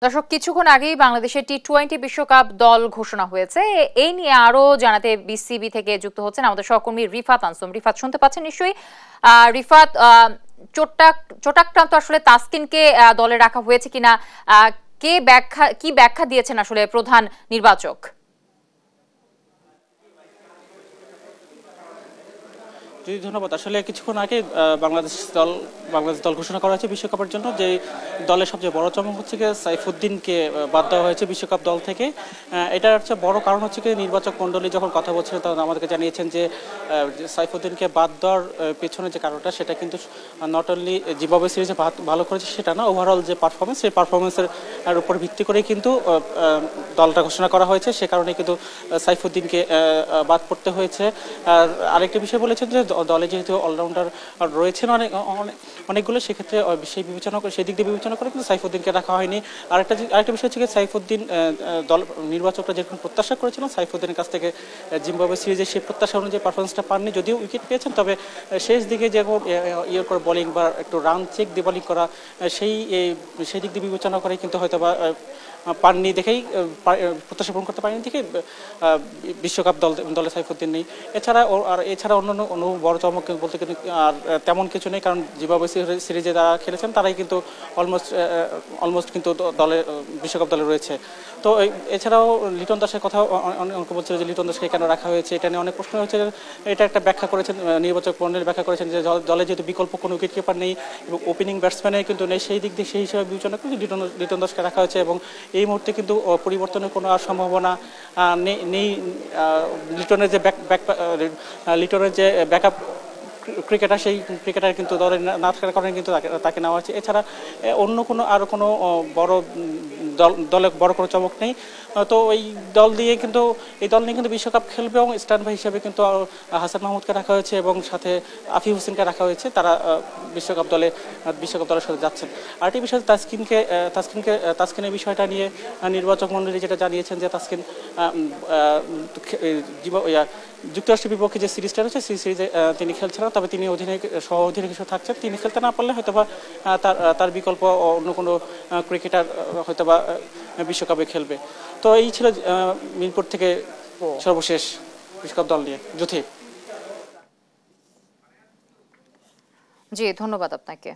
দর্শক, কিছুক্ষণ আগেই বাংলাদেশের টি-20 বিশ্বকাপ দল ঘোষণা হয়েছে। এই নিয়ে আরো জানাতে বিসিবি থেকে যুক্ত হচ্ছেন আমাদের সহকর্মী রিফাত আনসুম। রিফাত, শুনতে পাচ্ছেন নিশ্চয়ই? রিফাত, চোটাক্রান্ত আসলে তাসকিনকে দলে রাখা হয়েছে কিনা, কি ব্যাখ্যা দিয়েছেন আসলে প্রধান নির্বাচক? ধন্যবাদ। আসলে কিছুক্ষণ আগে বাংলাদেশ দল ঘোষণা করা হয়েছে বিশ্বকাপের জন্য। যে দলের সবচেয়ে বড় চমক হচ্ছে গিয়ে সাইফুদ্দিনকে বাদ দেওয়া হয়েছে বিশ্বকাপ দল থেকে। এটার হচ্ছে বড় কারণ হচ্ছে কি, নির্বাচক মণ্ডলী যখন কথা বলছিলেন তখন আমাদেরকে জানিয়েছেন যে সাইফুদ্দিনকে বাদ দেওয়ার পেছনে যে কারণটা, সেটা কিন্তু নট অনলি জিম্বাবুয়ে সিরিজে ভালো করেছে সেটা না, ওভারঅল যে পারফরমেন্স, সেই পারফরমেন্সের উপর ভিত্তি করেই কিন্তু দলটা ঘোষণা করা হয়েছে। সে কারণে কিন্তু সাইফুদ্দিনকে বাদ পড়তে হয়েছে। আর আরেকটা বিষয় বলেছেন যে দলে যেহেতু অলরাউন্ডার রয়েছেন অনেকগুলো, সেক্ষেত্রে সেই দিক দিয়ে বিবেচনা করে কিন্তু সাইফুদ্দিনকে রাখা হয়নি। আরেকটা বিষয় হচ্ছে সাইফুদ্দিন দল নির্বাচকরা যেরকম প্রত্যাশা করেছিলেন সাইফুদ্দিনের কাছ থেকে জিম্বাবুয়ে সিরিজে সেই প্রত্যাশা অনুযায়ী পারফরমেন্সটা পাননি। যদিও উইকেট পেয়েছেন, তবে শেষ দিকে যেমন করে বোলিং বা একটু রান চেক দিয়ে বোলিং করা, সেই দিক দিয়ে বিবেচনা করে কিন্তু হয়তো বা পাননি দেখেই, প্রত্যাশা পূরণ করতে পারেনি দেখেই বিশ্বকাপ দলে সাইফুদ্দিন নেই। এছাড়া অন্য বড় চমক বলতে কিন্তু আর তেমন কিছু নেই, কারণ জিম্বাবুয়ে সিরিজে যারা খেলেছেন তারাই কিন্তু অলমোস্ট কিন্তু বিশ্বকাপ দলে রয়েছে। তো এছাড়াও লিটন দাসের কথা অনেকে বলছিল যে লিটন দাসকে কেন রাখা হয়েছে, এটা নিয়ে অনেক প্রশ্ন হয়েছে। এটা একটা ব্যাখ্যা করেছেন নির্বাচক মণ্ডলী, ব্যাখ্যা করেছেন যে দলে যেহেতু বিকল্প কোনো উইকেট কিপার নেই এবং ওপেনিং ব্যাটসম্যানের কিন্তু নেই, সেই দিক দিয়ে সেই হিসাবে বিবেচনা করে লিটন দাসকে রাখা হয়েছে। এবং এই মুহূর্তে কিন্তু পরিবর্তনের কোনো আর সম্ভাবনা নেই। লিটনের যে ব্যাকআপ ক্রিকেটার, সেই ক্রিকেটার কিন্তু দলে না থাকার কারণে কিন্তু তাকে নেওয়া হয়েছে। এছাড়া অন্য কোনো বড় দলে বড় কোনো চমক নেই। তো এই দল নিয়ে কিন্তু বিশ্বকাপ খেলবে এবং স্ট্যান্ড বাই হিসেবে কিন্তু হাসান মাহমুদকে রাখা হয়েছে এবং সাথে আফিফ হোসেনকে রাখা হয়েছে। তারা বিশ্বকাপ দলের সাথে যাচ্ছেন। আরেকটি বিষয়, তাসকিনের বিষয়টা নিয়ে নির্বাচক মণ্ডলী যেটা জানিয়েছেন যে তাসকিন যুক্তরাষ্ট্রের বিপক্ষে যে সিরিজটা রয়েছে সেই সিরিজে তিনি খেলছেন না, তবে তিনি সহ অধিনায়ক হিসেবে থাকছেন। তিনি খেলতে না পারলে হয়তোবা তার বিকল্প অন্য কোনো ক্রিকেটার হয়তোবা বিশ্বকাপে খেলবে। তো এই ছিল মিরপুর থেকে সর্বশেষ বিশ্বকাপ দল নিয়ে। জ্যোতি। জি, ধন্যবাদ আপনাকে।